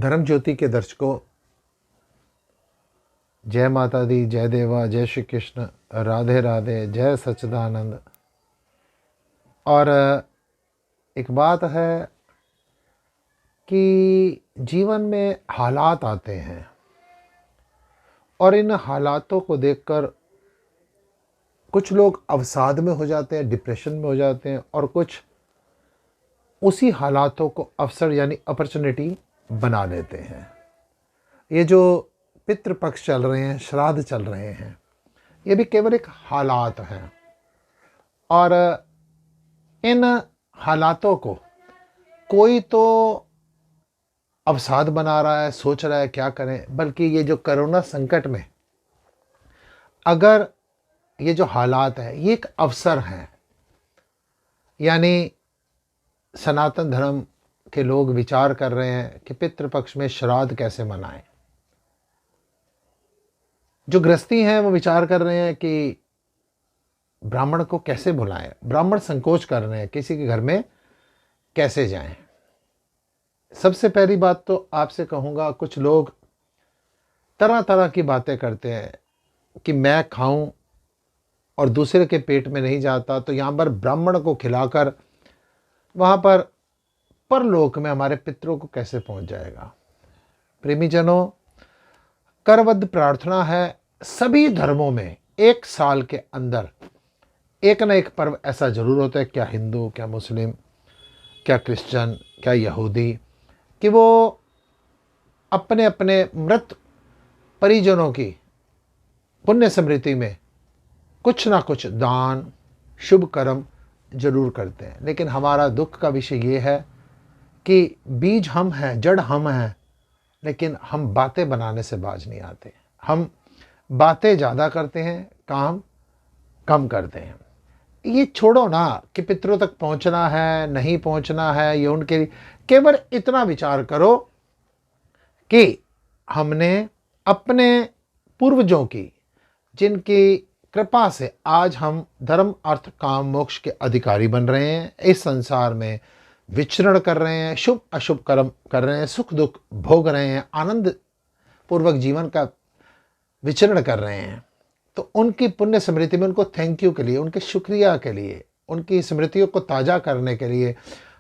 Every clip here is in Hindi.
धर्म ज्योति के दर्शकों, जय माता दी, जय देवा, जय श्री कृष्ण, राधे राधे, जय सच्चिदानंद। और एक बात है कि जीवन में हालात आते हैं और इन हालातों को देखकर कुछ लोग अवसाद में हो जाते हैं, डिप्रेशन में हो जाते हैं, और कुछ उसी हालातों को अवसर यानी अपॉर्चुनिटी बना लेते हैं। ये जो पितृपक्ष चल रहे हैं, श्राद्ध चल रहे हैं, ये भी केवल एक हालात हैं। और इन हालातों को कोई तो अवसाद बना रहा है, सोच रहा है क्या करें, बल्कि ये जो कोरोना संकट में अगर ये जो हालात है ये एक अवसर है, यानी सनातन धर्म के लोग विचार कर रहे हैं कि पितृपक्ष में श्राद्ध कैसे मनाएं। जो गृहस्थी हैं वो विचार कर रहे हैं कि ब्राह्मण को कैसे बुलाएं, ब्राह्मण संकोच कर रहे हैं किसी के घर में कैसे जाएं। सबसे पहली बात तो आपसे कहूँगा, कुछ लोग तरह तरह की बातें करते हैं कि मैं खाऊं और दूसरे के पेट में नहीं जाता, तो यहाँ पर ब्राह्मण को खिलाकर वहाँ पर परलोक में हमारे पितरों को कैसे पहुँच जाएगा। प्रेमीजनों, करबद्ध प्रार्थना है, सभी धर्मों में एक साल के अंदर एक न एक पर्व ऐसा जरूर होता है, क्या हिंदू, क्या मुस्लिम, क्या क्रिश्चियन, क्या यहूदी, कि वो अपने अपने मृत परिजनों की पुण्य स्मृति में कुछ ना कुछ दान, शुभ कर्म जरूर करते हैं। लेकिन हमारा दुख का विषय ये है कि बीज हम हैं, जड़ हम हैं, लेकिन हम बातें बनाने से बाज नहीं आते। हम बातें ज़्यादा करते हैं, काम कम करते हैं। ये छोड़ो ना कि पितरों तक पहुंचना है नहीं पहुंचना है, ये उनके लिए केवल इतना विचार करो कि हमने अपने पूर्वजों की, जिनकी कृपा से आज हम धर्म अर्थ काम मोक्ष के अधिकारी बन रहे हैं, इस संसार में विचरण कर रहे हैं, शुभ अशुभ कर्म कर रहे हैं, सुख दुख भोग रहे हैं, आनंद पूर्वक जीवन का विचरण कर रहे हैं, तो उनकी पुण्य स्मृति में उनको थैंक यू के लिए, उनके शुक्रिया के लिए, उनकी स्मृतियों को ताज़ा करने के लिए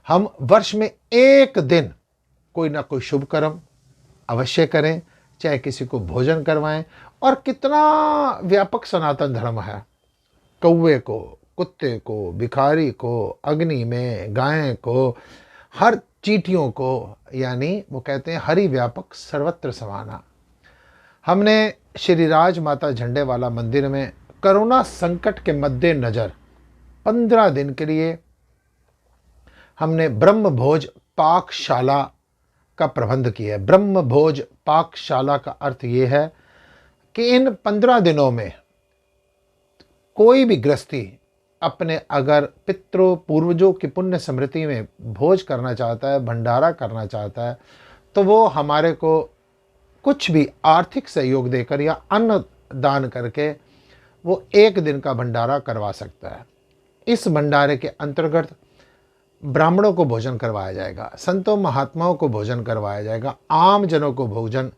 हम वर्ष में एक दिन कोई ना कोई शुभ कर्म अवश्य करें, चाहे किसी को भोजन करवाएं। और कितना व्यापक सनातन धर्म है। कौवे को, कुत्ते को, भिखारी को, अग्नि में गाय को, हर चींटियों को, यानी वो कहते हैं हरि व्यापक सर्वत्र समाना। हमने श्री राज माता झंडे वाला मंदिर में कोरोना संकट के मद्देनजर 15 दिन के लिए हमने ब्रह्म भोज पाकशाला का प्रबंध किया है। ब्रह्म भोज पाकशाला का अर्थ ये है कि इन 15 दिनों में कोई भी गृहस्थी अपने अगर पितरों पूर्वजों की पुण्य स्मृति में भोज करना चाहता है, भंडारा करना चाहता है, तो वो हमारे को कुछ भी आर्थिक सहयोग देकर या अन्न दान करके वो एक दिन का भंडारा करवा सकता है। इस भंडारे के अंतर्गत ब्राह्मणों को भोजन करवाया जाएगा, संतों महात्माओं को भोजन करवाया जाएगा, आम जनों को भोजन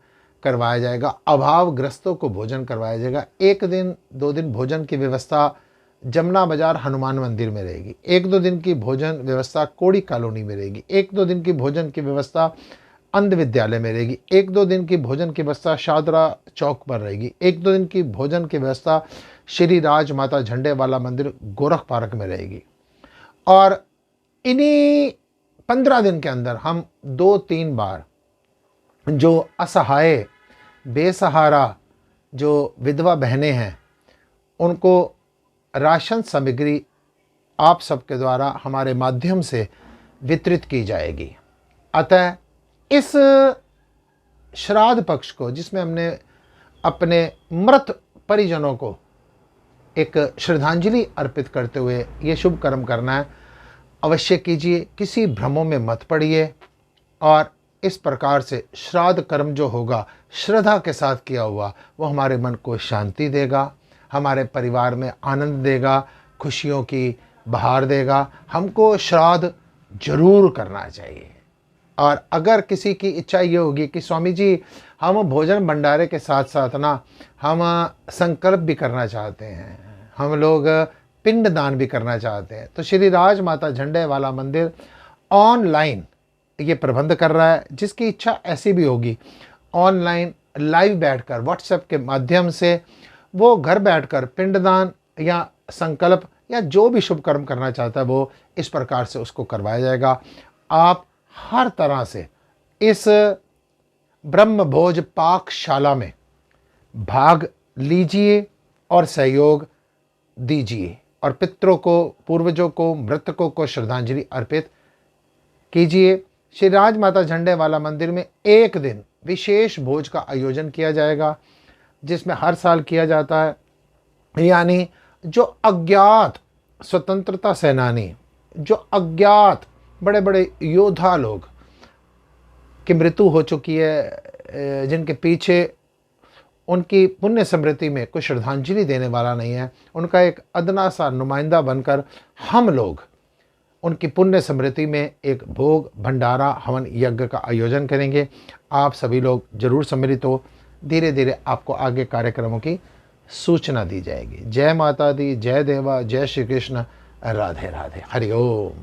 करवाया जाएगा, अभावग्रस्तों को भोजन करवाया जाएगा। एक दिन 2 दिन भोजन की व्यवस्था जमुना बाजार हनुमान मंदिर में रहेगी, 1-2 दिन की भोजन व्यवस्था कोड़ी कॉलोनी में रहेगी, 1-2 दिन की भोजन की व्यवस्था अंध विद्यालय में रहेगी, 1-2 दिन की भोजन की व्यवस्था शादरा चौक पर रहेगी, 1-2 दिन की भोजन की व्यवस्था श्री राज माता झंडे वाला मंदिर गोरख पार्क में रहेगी। और इन्हीं 15 दिन के अंदर हम 2-3 बार जो असहाय बेसहारा जो विधवा बहनें हैं, उनको राशन सामग्री आप सबके द्वारा हमारे माध्यम से वितरित की जाएगी। अतः इस श्राद्ध पक्ष को, जिसमें हमने अपने मृत परिजनों को एक श्रद्धांजलि अर्पित करते हुए ये शुभ कर्म करना है, अवश्य कीजिए, किसी भ्रमों में मत पड़िए। और इस प्रकार से श्राद्ध कर्म जो होगा श्रद्धा के साथ किया हुआ, वो हमारे मन को शांति देगा, हमारे परिवार में आनंद देगा, खुशियों की बहार देगा। हमको श्राद्ध जरूर करना चाहिए। और अगर किसी की इच्छा ये होगी कि स्वामी जी हम भोजन भंडारे के साथ साथ ना हम संकल्प भी करना चाहते हैं, हम लोग पिंड दान भी करना चाहते हैं, तो श्री राजमाता झंडे वाला मंदिर ऑनलाइन ये प्रबंध कर रहा है। जिसकी इच्छा ऐसी भी होगी, ऑनलाइन लाइव बैठकर व्हाट्सएप के माध्यम से वो घर बैठकर पिंडदान या संकल्प या जो भी शुभ कर्म करना चाहता है वो इस प्रकार से उसको करवाया जाएगा। आप हर तरह से इस ब्रह्म भोज पाकशाला में भाग लीजिए और सहयोग दीजिए और पितरों को, पूर्वजों को, मृतकों को श्रद्धांजलि अर्पित कीजिए। श्री राजमाता झंडे वाला मंदिर में एक दिन विशेष भोज का आयोजन किया जाएगा, जिसमें हर साल किया जाता है। यानी जो अज्ञात स्वतंत्रता सेनानी, जो अज्ञात बड़े बड़े योद्धा लोग की मृत्यु हो चुकी है, जिनके पीछे उनकी पुण्य स्मृति में कोई श्रद्धांजलि देने वाला नहीं है, उनका एक अदना सा नुमाइंदा बनकर हम लोग उनकी पुण्य स्मृति में एक भोग भंडारा हवन यज्ञ का आयोजन करेंगे। आप सभी लोग जरूर सम्मिलित हो। धीरे धीरे आपको आगे कार्यक्रमों की सूचना दी जाएगी। जय माता दी, जय देवा, जय श्री कृष्ण, राधे राधे, हरि ओम।